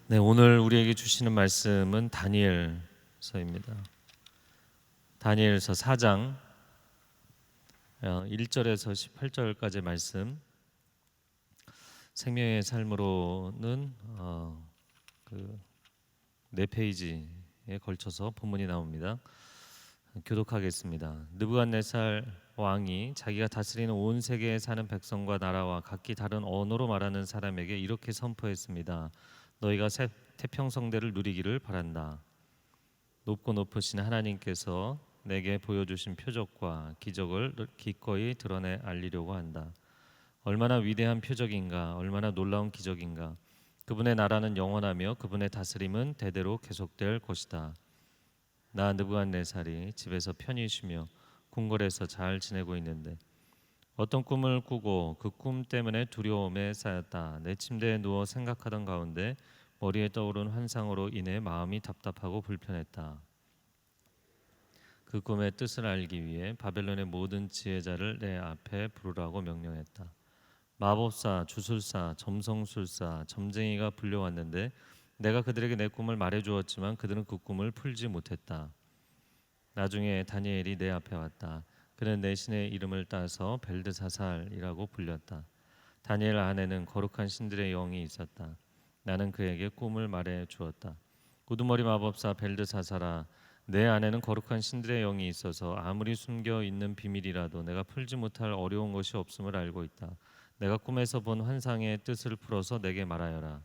네, 오늘 우리에게 주시는 말씀은 다니엘서입니다. 다니엘서 4장 1절에서 18절까지 말씀. 생명의 삶으로는 그 4페이지에 걸쳐서 본문이 나옵니다. 교독하겠습니다. 느부갓네살 왕이 자기가 다스리는 온 세계에 사는 백성과 나라와 각기 다른 언어로 말하는 사람에게 이렇게 선포했습니다. 너희가 태평성대를 누리기를 바란다. 높고 높으신 하나님께서 내게 보여주신 표적과 기적을 기꺼이 드러내 알리려고 한다. 얼마나 위대한 표적인가, 얼마나 놀라운 기적인가. 그분의 나라는 영원하며 그분의 다스림은 대대로 계속될 것이다. 나 느부갓네살이 집에서 편히 쉬며 궁궐에서 잘 지내고 있는데 어떤 꿈을 꾸고 그 꿈 때문에 두려움에 쌓였다. 내 침대에 누워 생각하던 가운데 머리에 떠오른 환상으로 인해 마음이 답답하고 불편했다. 그 꿈의 뜻을 알기 위해 바벨론의 모든 지혜자를 내 앞에 부르라고 명령했다. 마법사, 주술사, 점성술사, 점쟁이가 불려왔는데 내가 그들에게 내 꿈을 말해주었지만 그들은 그 꿈을 풀지 못했다. 나중에 다니엘이 내 앞에 왔다. 그는 내 신의 이름을 따서 벨드사살이라고 불렸다. 다니엘 안에는 거룩한 신들의 영이 있었다. 나는 그에게 꿈을 말해 주었다. 우두머리 마법사 벨드사살아, 내 안에는 거룩한 신들의 영이 있어서 아무리 숨겨 있는 비밀이라도 내가 풀지 못할 어려운 것이 없음을 알고 있다. 내가 꿈에서 본 환상의 뜻을 풀어서 내게 말하여라.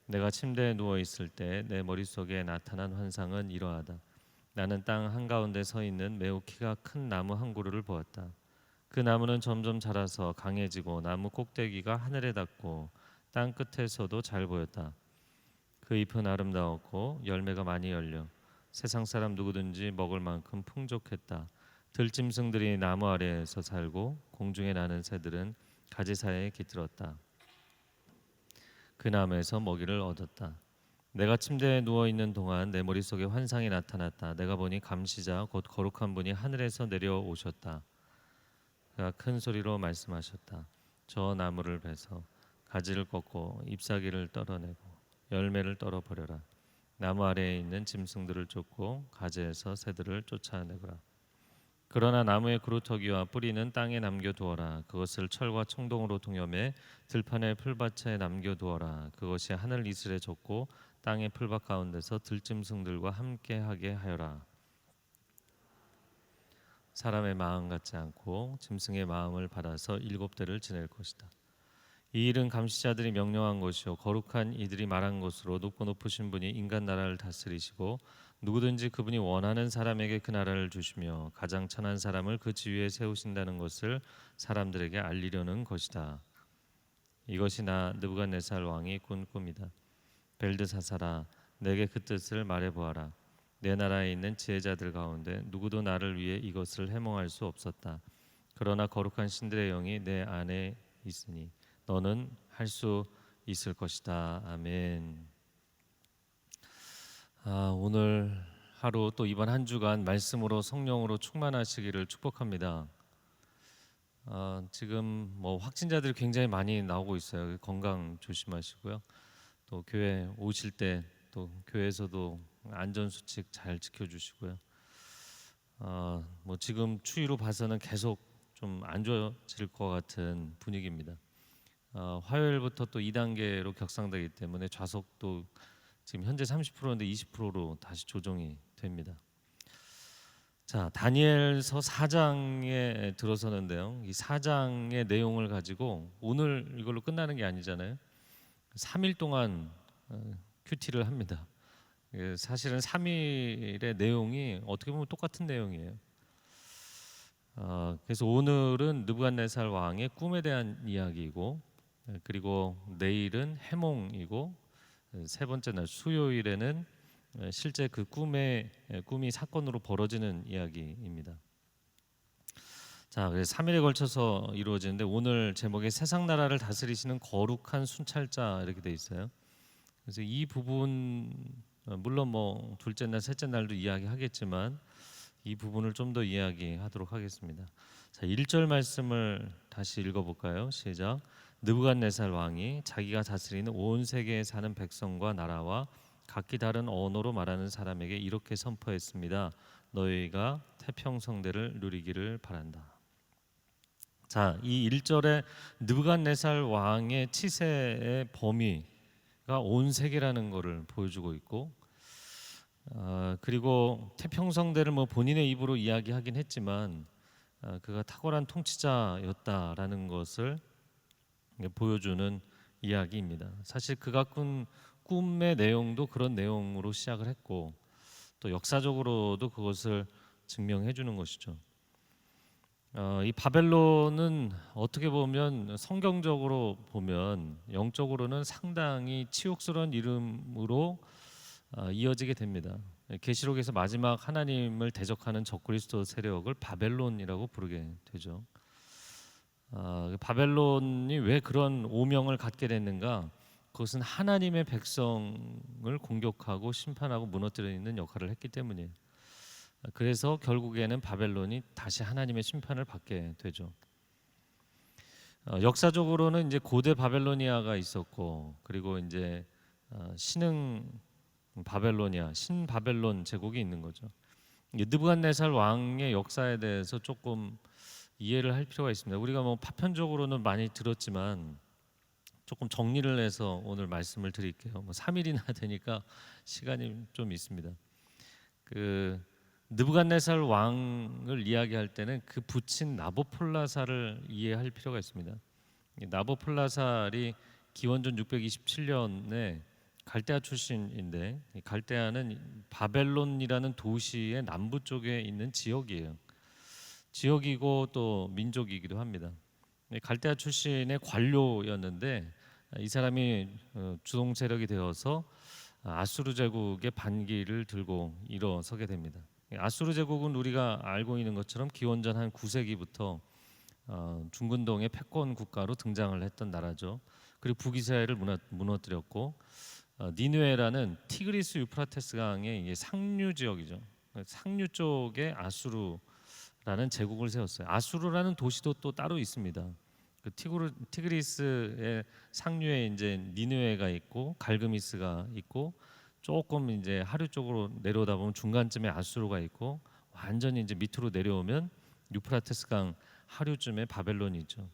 내가 침대에 누워 있을 때 내 머릿속에 나타난 환상은 이러하다. 나는 땅 한가운데 서 있는 매우 키가 큰 나무 한 그루를 보았다. 그 나무는 점점 자라서 강해지고 나무 꼭대기가 하늘에 닿고 땅 끝에서도 잘 보였다. 그 잎은 아름다웠고 열매가 많이 열려 세상 사람 누구든지 먹을 만큼 풍족했다. 들짐승들이 나무 아래에서 살고 공중에 나는 새들은 가지 사이에 깃들었다. 그 나무에서 먹이를 얻었다. 내가 침대에 누워 있는 동안 내 머릿속에 환상이 나타났다. 내가 보니 감시자 곧 거룩한 분이 하늘에서 내려오셨다. 그가 큰 소리로 말씀하셨다. 저 나무를 베서 가지를 꺾고 잎사귀를 떨어내고 열매를 떨어버려라. 나무 아래에 있는 짐승들을 쫓고 가지에서 새들을 쫓아내거라. 그러나 나무의 그루터기와 뿌리는 땅에 남겨두어라. 그것을 철과 청동으로 동여매 들판의 풀밭에 남겨두어라. 그것이 하늘 이슬에 젖고 땅의 풀밭 가운데서 들짐승들과 함께하게 하여라. 사람의 마음 같지 않고 짐승의 마음을 받아서 7대를 지낼 것이다. 이 일은 감시자들이 명령한 것이요 거룩한 이들이 말한 것으로 높고 높으신 분이 인간 나라를 다스리시고 누구든지 그분이 원하는 사람에게 그 나라를 주시며 가장 천한 사람을 그 지위에 세우신다는 것을 사람들에게 알리려는 것이다. 이것이 나 느부갓네살 왕이 꾼 꿈이다. 벨드사살아, 내게 그 뜻을 말해 보아라. 내 나라에 있는 지혜자들 가운데 누구도 나를 위해 이것을 해몽할 수 없었다. 그러나 거룩한 신들의 영이 내 안에 있으니 너는 할 수 있을 것이다. 아멘. 오늘 하루 또 이번 한 주간 말씀으로 성령으로 충만하시기를 축복합니다. 지금 뭐 확진자들이 굉장히 많이 나오고 있어요. 건강 조심하시고요. 또 교회 오실 때 또 교회에서도 안전 수칙 잘 지켜주시고요. 뭐 지금 추이로 봐서는 계속 좀 안 좋아질 것 같은 분위기입니다. 화요일부터 또 2단계로 격상되기 때문에 좌석도 지금 현재 30%인데 20%로 다시 조정이 됩니다. 자, 다니엘서 4장에 들어서는데요. 이 4장의 내용을 가지고 오늘 이걸로 끝나는 게 아니잖아요. 3일 동안 큐티를 합니다. 사실은 3일의 내용이 어떻게 보면 똑같은 내용이에요. 그래서 오늘은 느부갓네살 왕의 꿈에 대한 이야기이고, 그리고 내일은 해몽이고, 세 번째 날 수요일에는 실제 그 꿈이 사건으로 벌어지는 이야기입니다. 자, 그래서 3일에 걸쳐서 이루어지는데 오늘 제목에 세상 나라를 다스리시는 거룩한 순찰자 이렇게 돼 있어요. 그래서 이 부분 물론 뭐 둘째 날, 셋째 날도 이야기하겠지만 이 부분을 좀 더 이야기하도록 하겠습니다. 자, 1절 말씀을 다시 읽어볼까요? 시작. 느부갓네살 왕이 자기가 다스리는 온 세계에 사는 백성과 나라와 각기 다른 언어로 말하는 사람에게 이렇게 선포했습니다. 너희가 태평성대를 누리기를 바란다. 자, 이 1절에 느부갓네살 왕의 치세의 범위가 온 세계라는 것을 보여주고 있고, 그리고 태평성대를 뭐 본인의 입으로 이야기하긴 했지만 그가 탁월한 통치자였다라는 것을 보여주는 이야기입니다. 사실 그가 꾼 꿈의 내용도 그런 내용으로 시작을 했고 또 역사적으로도 그것을 증명해 주는 것이죠. 이 바벨론은 어떻게 보면 성경적으로 보면 영적으로는 상당히 치욕스러운 이름으로 이어지게 됩니다. 계시록에서 마지막 하나님을 대적하는 적그리스도 세력을 바벨론이라고 부르게 되죠. 바벨론이 왜 그런 오명을 갖게 됐는가? 그것은 하나님의 백성을 공격하고 심판하고 무너뜨리는 역할을 했기 때문이에요. 그래서 결국에는 바벨론이 다시 하나님의 심판을 받게 되죠. 역사적으로는 이제 고대 바벨로니아가 있었고 그리고 이제 신흥 바벨로니아, 신바벨론 제국이 있는 거죠. 느부갓네살 왕의 역사에 대해서 조금 이해를 할 필요가 있습니다. 우리가 뭐 파편적으로는 많이 들었지만 조금 정리를 해서 오늘 말씀을 드릴게요. 뭐 3일이나 되니까 시간이 좀 있습니다. 그 느부갓네살 왕을 이야기할 때는 그 부친 나보폴라살을 이해할 필요가 있습니다. 나보폴라살이 기원전 627년에 갈대아 출신인데 갈대아는 바벨론이라는 도시의 남부 쪽에 있는 지역이에요. 지역이고 또 민족이기도 합니다. 갈대아 출신의 관료였는데 이 사람이 주동 세력이 되어서 아수르 제국의 반기를 들고 일어서게 됩니다. 아수르 제국은 우리가 알고 있는 것처럼 기원전 한 9세기부터 중근동의 패권 국가로 등장을 했던 나라죠. 그리고 북이스라엘을 무너뜨렸고 니느웨라는 티그리스 유프라테스 강의 상류 지역이죠. 상류 쪽에 아수르라는 제국을 세웠어요. 아수르라는 도시도 또 따로 있습니다. 그 티그리스의 상류에 이제 니느웨가 있고 갈그미스가 있고 조금 이제 하류 쪽으로 내려오다 보면 중간쯤에 아수르가 있고 완전히 이제 밑으로 내려오면 유프라테스 강 하류쯤에 바벨론이 있죠.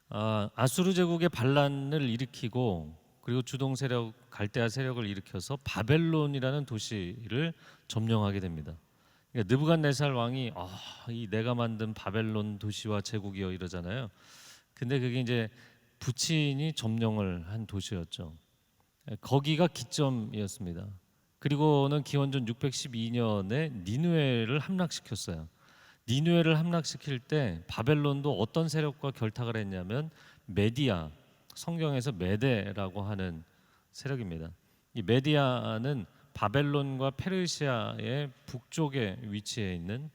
아수르 제국의 반란을 일으키고 그리고 주동 세력 갈대아 세력을 일으켜서 바벨론이라는 도시를 점령하게 됩니다. 그러니까 느부갓네살 왕이 이 내가 만든 바벨론 도시와 제국이여 이러잖아요. 근데 그게 이제 부친이 점령을 한 도시였죠. 거기가 기점이었습니다. 그리고는 기원전 612년에 니느웨를 함락시켰어요. 니느웨를 함락시킬 때 바벨론도 어떤 세력과 결탁을 했냐면 메디아, 성경에서 메데라고 하는 세력입니다. 이 메디아는 바벨론과 페르시아의 북쪽에 위치해 있는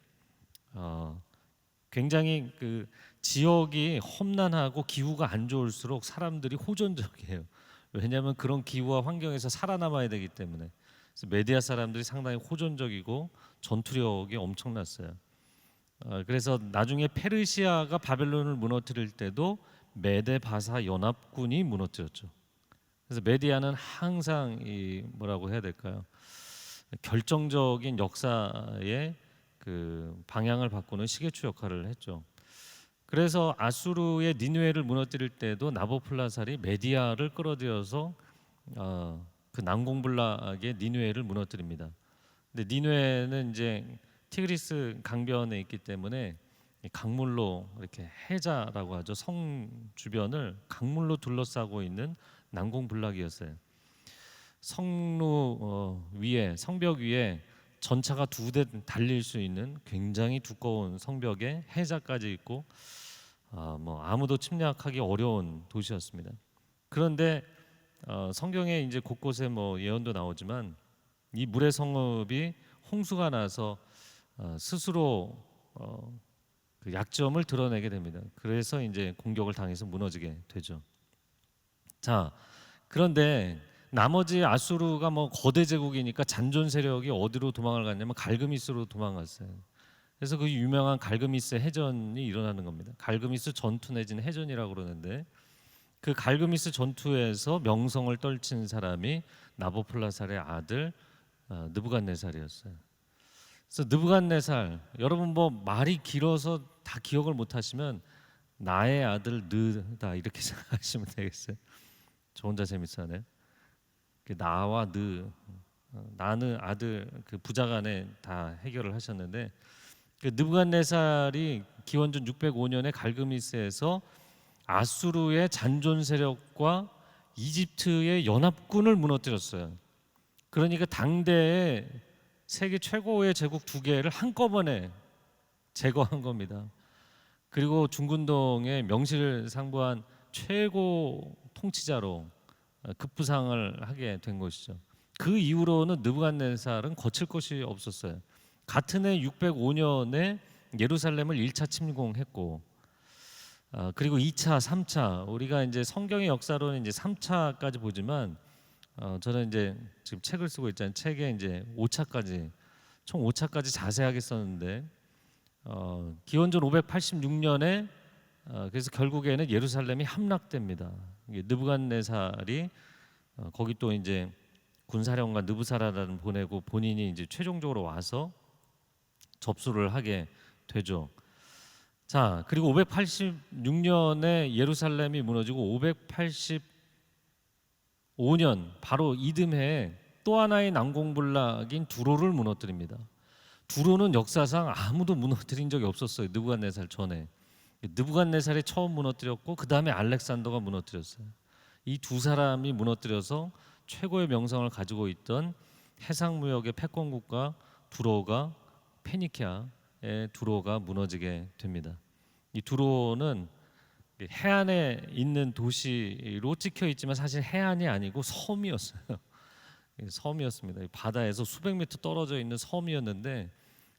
굉장히 그 지역이 험난하고 기후가 안 좋을수록 사람들이 호전적이에요. 왜냐하면 그런 기후와 환경에서 살아남아야 되기 때문에. 그래서 메디아 사람들이 상당히 호전적이고 전투력이 엄청났어요. 그래서 나중에 페르시아가 바벨론을 무너뜨릴 때도 메데 바사 연합군이 무너뜨렸죠. 그래서 메디아는 항상 이 뭐라고 해야 될까요? 결정적인 역사의 그 방향을 바꾸는 시계추 역할을 했죠. 그래서 아수르의 니느웨를 무너뜨릴 때도 나보폴라살이 메디아를 끌어들여서 그 난공불락의 니느웨를 무너뜨립니다. 근데 니느웨는 이제 티그리스 강변에 있기 때문에 강물로 이렇게 해자라고 하죠. 성 주변을 강물로 둘러싸고 있는 난공불락이었어요. 성루 위에 성벽 위에 전차가 2대 달릴 수 있는 굉장히 두꺼운 성벽에 해자까지 있고 뭐 아무도 침략하기 어려운 도시였습니다. 그런데 성경에 이제 곳곳에 뭐 예언도 나오지만 이 물의 성읍이 홍수가 나서 스스로 그 약점을 드러내게 됩니다. 그래서 이제 공격을 당해서 무너지게 되죠. 자, 그런데 나머지 아수르가 뭐 거대 제국이니까 잔존 세력이 어디로 도망을 갔냐면 갈그미스로 도망갔어요. 그래서 그 유명한 갈그미스 해전이 일어나는 겁니다. 갈그미스 전투 내지는 해전이라고 그러는데, 그 갈그미스 전투에서 명성을 떨친 사람이 나보폴라살의 아들 느부갓네살이었어요. 그래서 느부갓네살, 여러분 뭐 말이 길어서 다 기억을 못 하시면 나의 아들 느다 이렇게 생각하시면 되겠어요. 저 혼자 재밌어하네. 나와 느, 나는 아들, 그 부자간에 다 해결을 하셨는데, 그 느부갓네살이 기원전 605년에 갈그미스에서 아수르의 잔존 세력과 이집트의 연합군을 무너뜨렸어요. 그러니까 당대의 세계 최고의 제국 두 개를 한꺼번에 제거한 겁니다. 그리고 중근동의 명실상부한 최고 통치자로 급부상을 하게 된 것이죠. 그 이후로는 느부갓네살은 거칠 것이 없었어요. 같은 해 605년에 예루살렘을 1차 침공했고, 그리고 2차, 3차, 우리가 이제 성경의 역사로는 이제 3차까지 보지만, 저는 이제 지금 책을 쓰고 있잖아요. 책에 이제 5차까지, 총 5차까지 자세하게 썼는데, 기원전 586년에 그래서 결국에는 예루살렘이 함락됩니다. 느부갓네살이 거기 또 이제 군사령관 느부사라단을 보내고 본인이 이제 최종적으로 와서 접수를 하게 되죠. 자, 그리고 586년에 예루살렘이 무너지고 585년 바로 이듬해에 또 하나의 난공불락인 두로를 무너뜨립니다. 두로는 역사상 아무도 무너뜨린 적이 없었어요. 느부갓네살 전에. 느부갓네살이 처음 무너뜨렸고 그 다음에 알렉산더가 무너뜨렸어요. 이 두 사람이 무너뜨려서 최고의 명성을 가지고 있던 해상무역의 패권국가 두로가 페니키아의 두로가 무너지게 됩니다. 이 두로는 해안에 있는 도시로 찍혀 있지만 사실 해안이 아니고 섬이었어요. 섬이었습니다. 바다에서 수백 미터 떨어져 있는 섬이었는데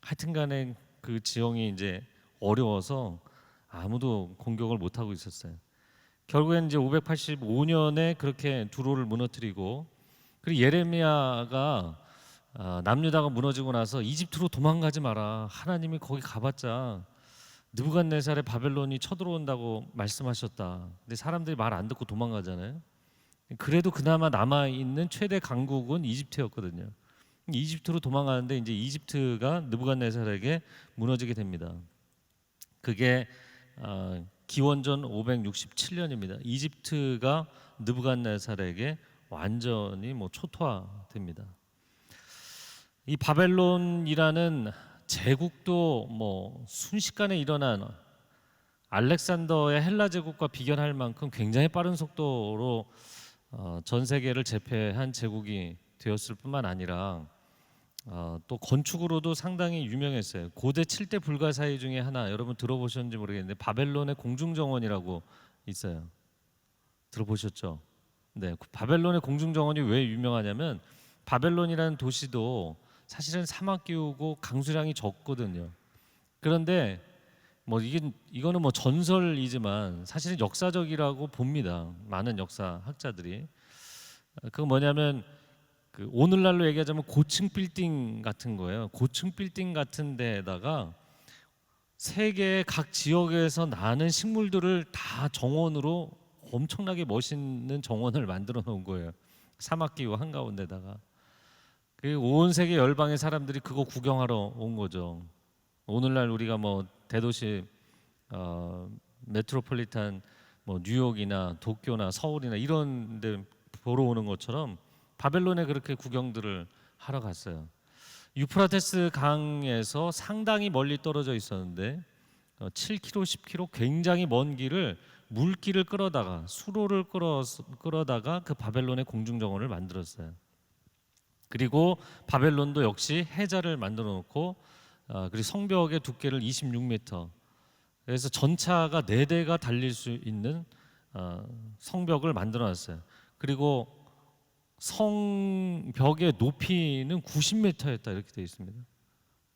하여튼간에 그 지형이 이제 어려워서 아무도 공격을 못 하고 있었어요. 결국엔 이제 585년에 그렇게 두로를 무너뜨리고, 그리고 예레미야가 남유다가 무너지고 나서 이집트로 도망가지 마라. 하나님이 거기 가봤자 느부갓네살의 바벨론이 쳐들어온다고 말씀하셨다. 근데 사람들이 말 안 듣고 도망가잖아요. 그래도 그나마 남아 있는 최대 강국은 이집트였거든요. 이집트로 도망가는데 이제 이집트가 느부갓네살에게 무너지게 됩니다. 그게 기원전 567년입니다. 이집트가 느부갓네살에게 완전히 초토화됩니다. 이 바벨론이라는 제국도 순식간에 일어난 알렉산더의 헬라 제국과 비견할 만큼 굉장히 빠른 속도로 전 세계를 제패한 제국이 되었을 뿐만 아니라 또 건축으로도 상당히 유명했어요. 고대 7대 불가사의 중에 하나, 여러분 들어보셨는지 모르겠는데 바벨론의 공중정원이라고 있어요. 들어보셨죠? 네, 바벨론의 공중정원이 왜 유명하냐면 바벨론이라는 도시도 사실은 사막 기후고 강수량이 적거든요. 그런데 이거는 전설이지만 사실은 역사적이라고 봅니다. 많은 역사 학자들이. 그거 뭐냐면 그 오늘날로 얘기하자면 고층 빌딩 같은 거예요. 고층 빌딩 같은 데에다가 세계의 각 지역에서 나는 식물들을 다 정원으로 엄청나게 멋있는 정원을 만들어 놓은 거예요. 사막 기후 한가운데다가. 온 세계 열방의 사람들이 그거 구경하러 온 거죠. 오늘날 우리가 대도시 메트로폴리탄 뉴욕이나 도쿄나 서울이나 이런 데 보러 오는 것처럼 바벨론에 그렇게 구경들을 하러 갔어요. 유프라테스 강에서 상당히 멀리 떨어져 있었는데 7km, 10km 굉장히 먼 길을 물길을 끌어다가 수로를 끌어다가 그 바벨론의 공중정원을 만들었어요. 그리고 바벨론도 역시 해자를 만들어 놓고 그리고 성벽의 두께를 26m, 그래서 전차가 4대가 달릴 수 있는 성벽을 만들어 놨어요. 그리고 성벽의 높이는 90m였다 이렇게 되어 있습니다.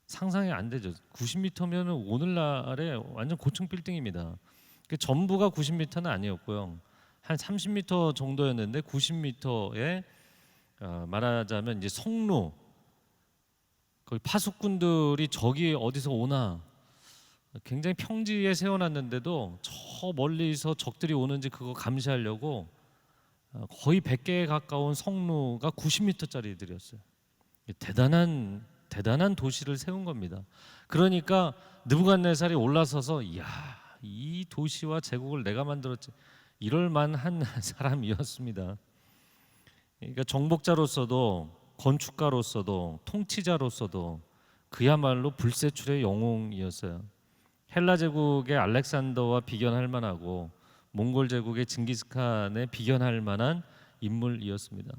상상이 안 되죠. 90m면 오늘날의 완전 고층 빌딩입니다. 전부가 90m는 아니었고요. 한 30m 정도였는데 90m에 말하자면 이제 성루, 거기 파수꾼들이 적이 어디서 오나 굉장히 평지에 세워놨는데도 저 멀리서 적들이 오는지 그거 감시하려고 거의 100개에 가까운 성루가 90m짜리들이었어요. 대단한 도시를 세운 겁니다. 그러니까 느부갓네살이 올라서서 이야, 이 도시와 제국을 내가 만들었지, 이럴 만한 사람이었습니다. 그러니까 정복자로서도 건축가로서도 통치자로서도 그야말로 불세출의 영웅이었어요. 헬라 제국의 알렉산더와 비견할 만하고 몽골 제국의 징기스칸에 비견할 만한 인물이었습니다.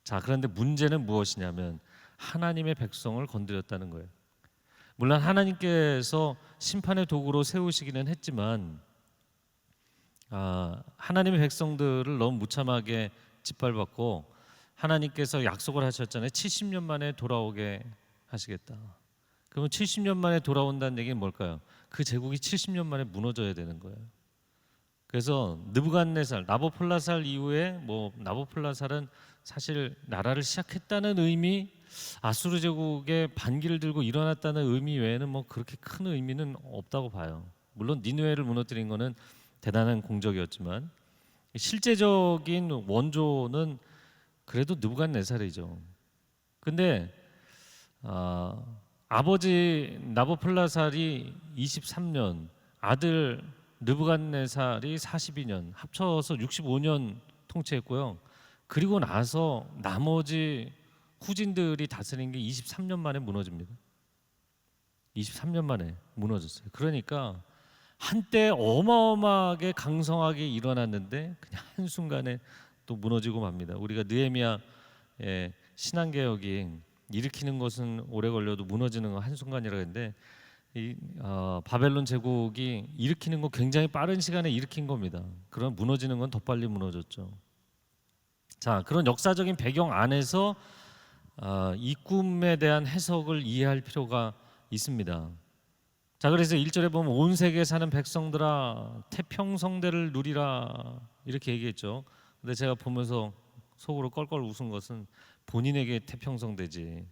자, 그런데 문제는 무엇이냐면 하나님의 백성을 건드렸다는 거예요. 물론 하나님께서 심판의 도구로 세우시기는 했지만 하나님의 백성들을 너무 무참하게 짓밟았고, 하나님께서 약속을 하셨잖아요. 70년 만에 돌아오게 하시겠다. 그러면 70년 만에 돌아온다는 얘기는 뭘까요? 그 제국이 70년 만에 무너져야 되는 거예요. 그래서 느부갓네살, 나보폴라살 이후에 나보폴라살은 사실 나라를 시작했다는 의미, 아수르 제국의 반기를 들고 일어났다는 의미 외에는 그렇게 큰 의미는 없다고 봐요. 물론 니느웨를 무너뜨린 거는 대단한 공적이었지만 실제적인 원조는 그래도 느부갓네살이죠. 근데 아버지 나보폴라살이 23년, 아들 느부갓네살이 42년, 합쳐서 65년 통치했고요. 그리고 나서 나머지 후진들이 다스린 게 23년 만에 무너집니다. 23년 만에 무너졌어요. 그러니까 한때 어마어마하게 강성하게 일어났는데 그냥 한순간에 또 무너지고 맙니다. 우리가 느헤미야의 신앙개혁이 일으키는 것은 오래 걸려도 무너지는 건 한순간이라 했는데 바벨론 제국이 일으키는 거 굉장히 빠른 시간에 일으킨 겁니다. 그럼 무너지는 건 더 빨리 무너졌죠. 자, 그런 역사적인 배경 안에서 이 꿈에 대한 해석을 이해할 필요가 있습니다. 자, 그래서 1절에 보면 온 세계에 사는 백성들아 태평성대를 누리라 이렇게 얘기했죠. 근데 제가 보면서 속으로 껄껄 웃은 것은 본인에게 태평성대지,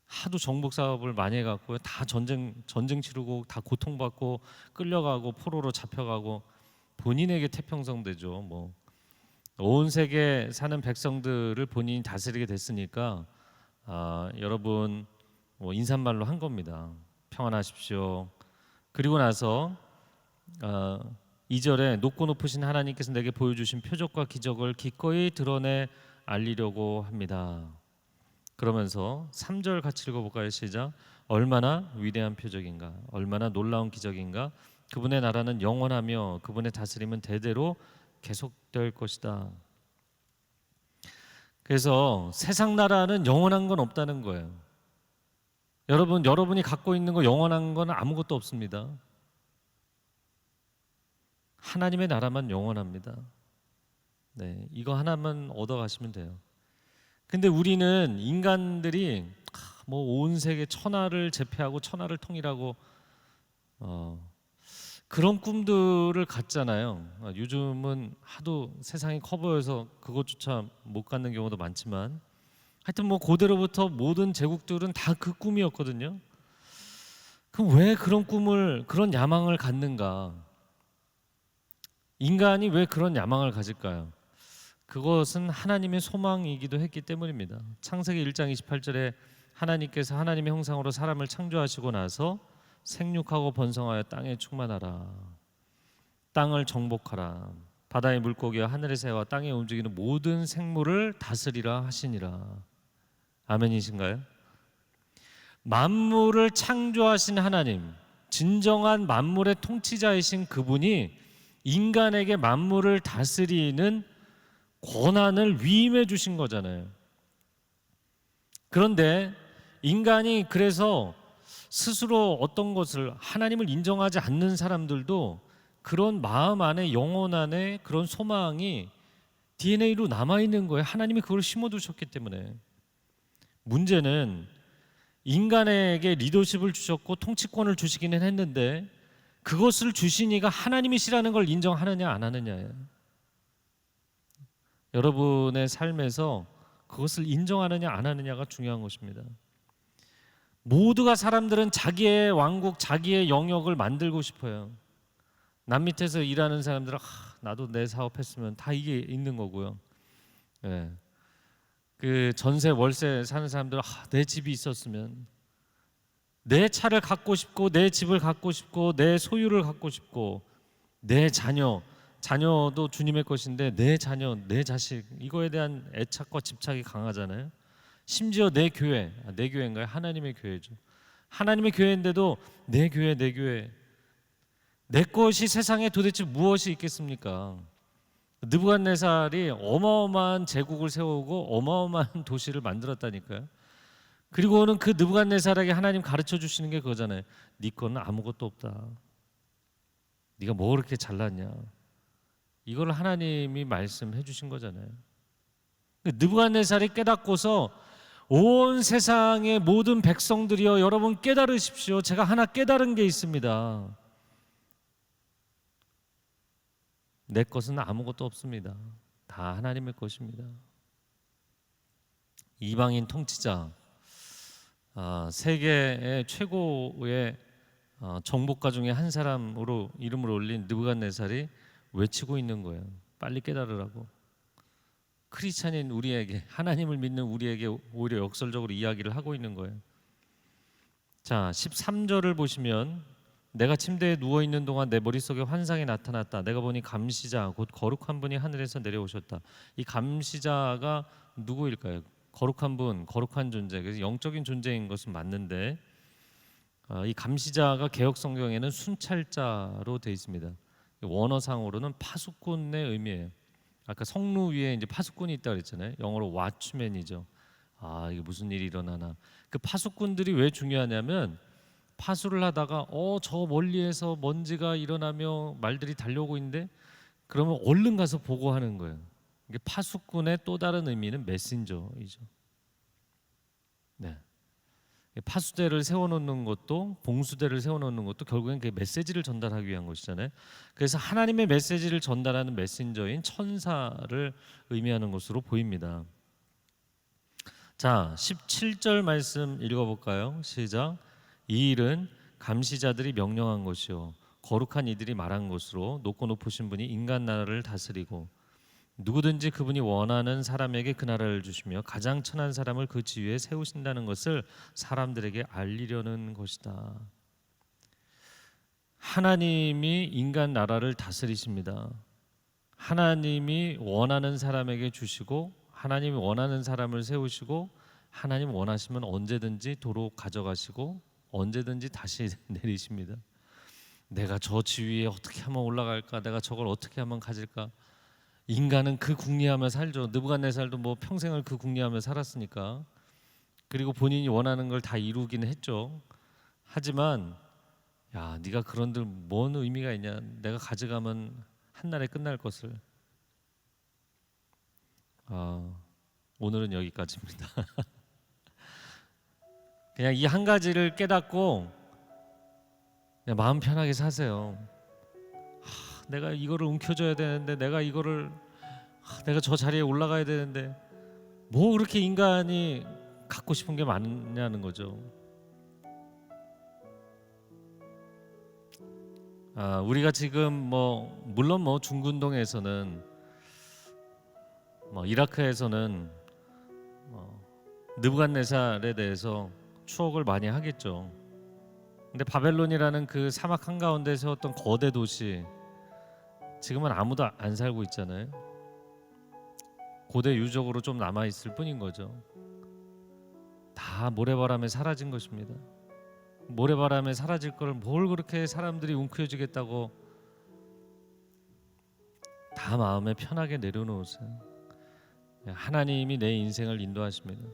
하도 정복 사업을 많이 해갖고 다 전쟁 치르고 다 고통받고 끌려가고 포로로 잡혀가고 본인에게 태평성대죠. 온 세계 사는 백성들을 본인이 다스리게 됐으니까 여러분 인사말로 한 겁니다. 평안하십시오. 그리고 나서 2절에 높고 높으신 하나님께서 내게 보여주신 표적과 기적을 기꺼이 드러내 알리려고 합니다. 그러면서 3절 같이 읽어볼까요? 시작. 얼마나 위대한 표적인가, 얼마나 놀라운 기적인가. 그분의 나라는 영원하며 그분의 다스림은 대대로 계속될 것이다. 그래서 세상 나라는 영원한 건 없다는 거예요. 여러분이 갖고 있는 거 영원한 건 아무것도 없습니다. 하나님의 나라만 영원합니다. 네, 이거 하나만 얻어가시면 돼요. 근데 우리는 인간들이 온 세계 천하를 제패하고 천하를 통일하고 그런 꿈들을 갖잖아요. 요즘은 하도 세상이 커 보여서 그것조차 못 갖는 경우도 많지만 하여튼 고대로부터 모든 제국들은 다 그 꿈이었거든요. 그럼 왜 그런 꿈을, 그런 야망을 갖는가? 인간이 왜 그런 야망을 가질까요? 그것은 하나님의 소망이기도 했기 때문입니다. 창세기 1장 28절에 하나님께서 하나님의 형상으로 사람을 창조하시고 나서 생육하고 번성하여 땅에 충만하라, 땅을 정복하라, 바다의 물고기와 하늘의 새와 땅에 움직이는 모든 생물을 다스리라 하시니라. 아멘이신가요? 만물을 창조하신 하나님, 진정한 만물의 통치자이신 그분이 인간에게 만물을 다스리는 권한을 위임해 주신 거잖아요. 그런데 인간이 그래서 스스로 어떤 것을, 하나님을 인정하지 않는 사람들도 그런 마음 안에, 영혼 안에 그런 소망이 DNA로 남아있는 거예요. 하나님이 그걸 심어두셨기 때문에. 문제는 인간에게 리더십을 주셨고 통치권을 주시기는 했는데 그것을 주신 이가 하나님이시라는 걸 인정하느냐 안 하느냐예요. 여러분의 삶에서 그것을 인정하느냐 안 하느냐가 중요한 것입니다. 모두가 사람들은 자기의 왕국, 자기의 영역을 만들고 싶어요. 남 밑에서 일하는 사람들은 나도 내 사업했으면 다 이게 있는 거고요. 예. 그 전세 월세 사는 사람들은 내 집이 있었으면, 내 차를 갖고 싶고, 내 집을 갖고 싶고, 내 소유를 갖고 싶고, 내 자녀도 주님의 것인데 내 자녀, 내 자식, 이거에 대한 애착과 집착이 강하잖아요. 심지어 내 교회, 내 교회인가요? 하나님의 교회죠. 하나님의 교회인데도 내 교회, 내 것이 세상에 도대체 무엇이 있겠습니까? 느부갓네살이 어마어마한 제국을 세우고 어마어마한 도시를 만들었다니까요. 그리고는 그 느부갓네살에게 하나님 가르쳐 주시는 게 그거잖아요. 네 거는 아무것도 없다. 네가 뭐 그렇게 잘났냐? 이걸 하나님이 말씀해 주신 거잖아요. 느부갓네살이 깨닫고서 온 세상의 모든 백성들이여 여러분 깨달으십시오. 제가 하나 깨달은 게 있습니다. 내 것은 아무것도 없습니다. 다 하나님의 것입니다. 이방인 통치자, 세계의 최고의 정복가 중에 한 사람으로 이름을 올린 느부갓네살이 외치고 있는 거예요. 빨리 깨달으라고. 크리스찬인 우리에게, 하나님을 믿는 우리에게 오히려 역설적으로 이야기를 하고 있는 거예요. 자, 13절을 보시면 내가 침대에 누워 있는 동안 내 머릿속에 환상이 나타났다. 내가 보니 감시자 곧 거룩한 분이 하늘에서 내려오셨다. 이 감시자가 누구일까요? 거룩한 분, 거룩한 존재. 그래서 영적인 존재인 것은 맞는데 이 감시자가 개역 성경에는 순찰자로 되어 있습니다. 원어상으로는 파수꾼의 의미예요. 아까 성루 위에 이제 파수꾼이 있다 그랬잖아요. 영어로 왓츠맨이죠. 이게 무슨 일이 일어나나. 그 파수꾼들이 왜 중요하냐면 파수를 하다가 저 멀리에서 먼지가 일어나며 말들이 달려오고 있는데 그러면 얼른 가서 보고하는 거예요. 이게 파수꾼의 또 다른 의미는 메신저이죠. 네. 파수대를 세워놓는 것도, 봉수대를 세워놓는 것도 결국엔 그 메시지를 전달하기 위한 것이잖아요. 그래서 하나님의 메시지를 전달하는 메신저인 천사를 의미하는 것으로 보입니다. 자, 17절 말씀 읽어볼까요? 시작. 이 일은 감시자들이 명령한 것이요 거룩한 이들이 말한 것으로 높고 높으신 분이 인간 나라를 다스리고 누구든지 그분이 원하는 사람에게 그 나라를 주시며 가장 천한 사람을 그 지위에 세우신다는 것을 사람들에게 알리려는 것이다. 하나님이 인간 나라를 다스리십니다. 하나님이 원하는 사람에게 주시고 하나님이 원하는 사람을 세우시고 하나님 원하시면 언제든지 도로 가져가시고 언제든지 다시 내리십니다. 내가 저 지위에 어떻게 하면 올라갈까? 내가 저걸 어떻게 하면 가질까? 인간은 그 궁리하며 살죠. 느부갓네살도 뭐 평생을 그 궁리하며 살았으니까. 그리고 본인이 원하는 걸 다 이루기는 했죠. 하지만 야, 네가 그런들 뭔 의미가 있냐? 내가 가져가면 한날에 끝날 것을. 오늘은 여기까지입니다. 그냥 이 한 가지를 깨닫고 그냥 마음 편하게 사세요. 내가 이거를 움켜줘야 되는데 내가 저 자리에 올라가야 되는데 뭐 그렇게 인간이 갖고 싶은 게 많냐는 거죠. 우리가 지금 물론 중근동에서는 이라크에서는 느부갓네살에 대해서 추억을 많이 하겠죠. 근데 바벨론이라는 그 사막 한가운데 세웠던 거대 도시 지금은 아무도 안 살고 있잖아요. 고대 유적으로 좀 남아있을 뿐인 거죠. 다 모래바람에 사라진 것입니다. 모래바람에 사라질 걸 뭘 그렇게 사람들이 움켜쥐겠다고. 다 마음에 편하게 내려놓으세요. 하나님이 내 인생을 인도하십니다.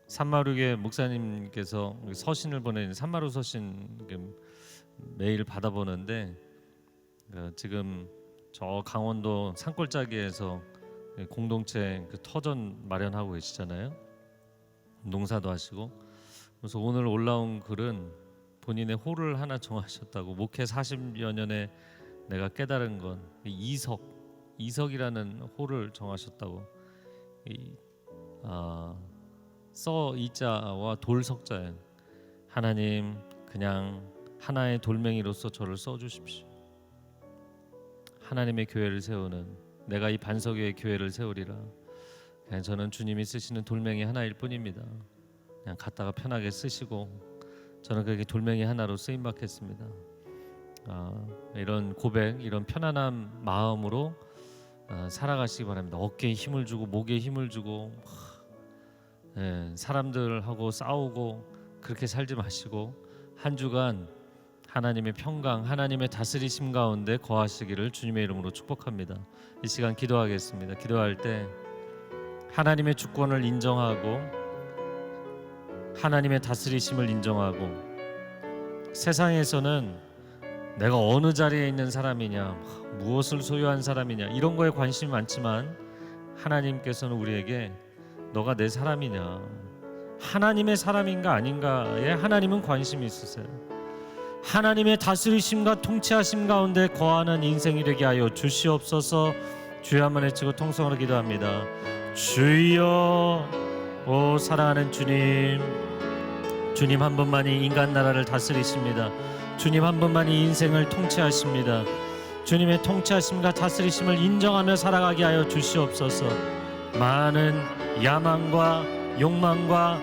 산마루의 목사님께서 서신을 보내는 산마루 서신 매일 받아보는데 지금 저 강원도 산골짜기에서 공동체 터전 마련하고 계시잖아요. 농사도 하시고. 그래서 오늘 올라온 글은 본인의 호를 하나 정하셨다고. 목회 40여 년에 내가 깨달은 건 이석이라는 호를 정하셨다고. 써 이자와 돌 석자예요. 하나님, 그냥 하나의 돌멩이로서 저를 써주십시오. 하나님의 교회를 세우는, 내가 이 반석 위에 교회를 세우리라. 그냥 저는 주님이 쓰시는 돌멩이 하나일 뿐입니다. 그냥 갖다가 편하게 쓰시고 저는 그렇게 돌멩이 하나로 쓰임받겠습니다. 이런 고백, 이런 편안한 마음으로 살아가시기 바랍니다. 어깨에 힘을 주고 목에 힘을 주고 사람들하고 싸우고 그렇게 살지 마시고 한 주간 하나님의 평강, 하나님의 다스리심 가운데 거하시기를 주님의 이름으로 축복합니다. 이 시간 기도하겠습니다. 기도할 때 하나님의 주권을 인정하고 하나님의 다스리심을 인정하고, 세상에서는 내가 어느 자리에 있는 사람이냐, 무엇을 소유한 사람이냐, 이런 거에 관심이 많지만 하나님께서는 우리에게 너가 내 사람이냐, 하나님의 사람인가 아닌가에 하나님은 관심이 있으세요. 하나님의 다스리심과 통치하심 가운데 거하는 인생이 되게 하여 주시옵소서. 주여 한번 외치고 통성으로 기도합니다. 주여, 오 사랑하는 주님, 주님 한 분만이 인간 나라를 다스리십니다. 주님 한 분만이 인생을 통치하십니다. 주님의 통치하심과 다스리심을 인정하며 살아가게 하여 주시옵소서. 많은 야망과 욕망과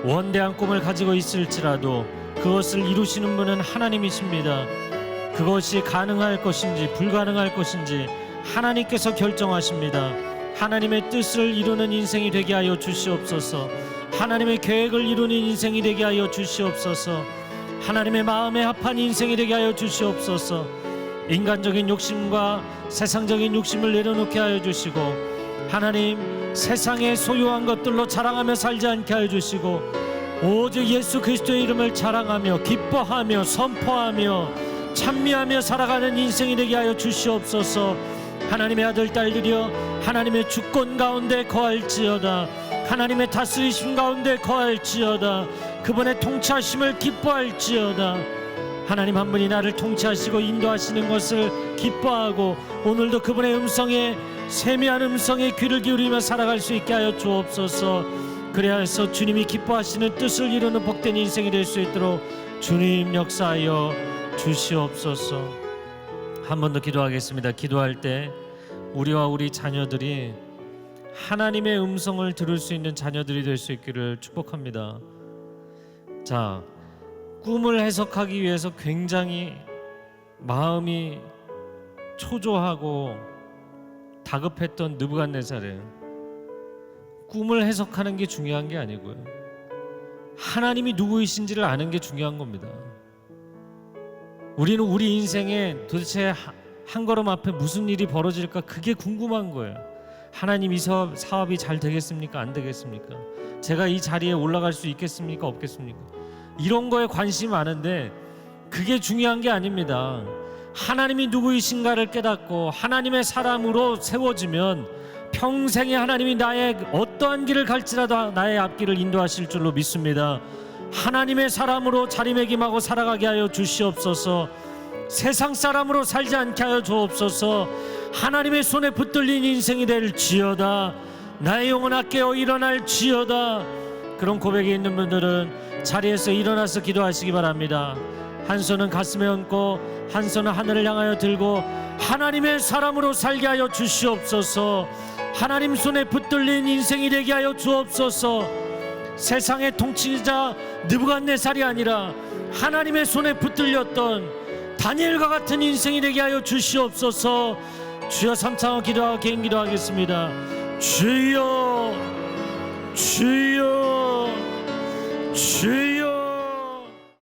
원대한 꿈을 가지고 있을지라도 그것을 이루시는 분은 하나님이십니다. 그것이 가능할 것인지 불가능할 것인지 하나님께서 결정하십니다. 하나님의 뜻을 이루는 인생이 되게 하여 주시옵소서. 하나님의 계획을 이루는 인생이 되게 하여 주시옵소서. 하나님의 마음에 합한 인생이 되게 하여 주시옵소서. 인간적인 욕심과 세상적인 욕심을 내려놓게 하여 주시고, 하나님 세상의 소유한 것들로 자랑하며 살지 않게 하여 주시고, 오직 예수 그리스도의 이름을 자랑하며 기뻐하며 선포하며 찬미하며 살아가는 인생이 되게 하여 주시옵소서. 하나님의 아들 딸들이여, 하나님의 주권 가운데 거할지어다. 하나님의 다스리심 가운데 거할지어다. 그분의 통치하심을 기뻐할지어다. 하나님 한 분이 나를 통치하시고 인도하시는 것을 기뻐하고, 오늘도 그분의 음성에, 세미한 음성에 귀를 기울이며 살아갈 수 있게 하여 주옵소서. 그래야 해서 주님이 기뻐하시는 뜻을 이루는 복된 인생이 될 수 있도록 주님 역사하여 주시옵소서. 한 번 더 기도하겠습니다. 기도할 때 우리와 우리 자녀들이 하나님의 음성을 들을 수 있는 자녀들이 될 수 있기를 축복합니다. 자, 꿈을 해석하기 위해서 굉장히 마음이 초조하고 다급했던 느부갓네살은 꿈을 해석하는 게 중요한 게 아니고요, 하나님이 누구이신지를 아는 게 중요한 겁니다. 우리는 우리 인생에 도대체 한 걸음 앞에 무슨 일이 벌어질까, 그게 궁금한 거예요. 하나님, 이 사업이 잘 되겠습니까? 안 되겠습니까? 제가 이 자리에 올라갈 수 있겠습니까? 없겠습니까? 이런 거에 관심이 많은데 그게 중요한 게 아닙니다. 하나님이 누구이신가를 깨닫고 하나님의 사람으로 세워지면 평생에 하나님이 나의 어떠한 길을 갈지라도 나의 앞길을 인도하실 줄로 믿습니다. 하나님의 사람으로 자리매김하고 살아가게 하여 주시옵소서. 세상 사람으로 살지 않게 하여 주옵소서. 하나님의 손에 붙들린 인생이 될지어다. 나의 영혼아 깨어 일어날지어다. 그런 고백이 있는 분들은 자리에서 일어나서 기도하시기 바랍니다. 한 손은 가슴에 얹고 한 손은 하늘을 향하여 들고 하나님의 사람으로 살게 하여 주시옵소서. 하나님 손에 붙들린 인생이 되게 하여 주옵소서. 세상의 통치자 느부갓네살이 아니라 하나님의 손에 붙들렸던 다니엘과 같은 인생이 되게 하여 주시옵소서. 주여, 삼창을 기도하고 개인 기도하겠습니다. 주여, 주여, 주여.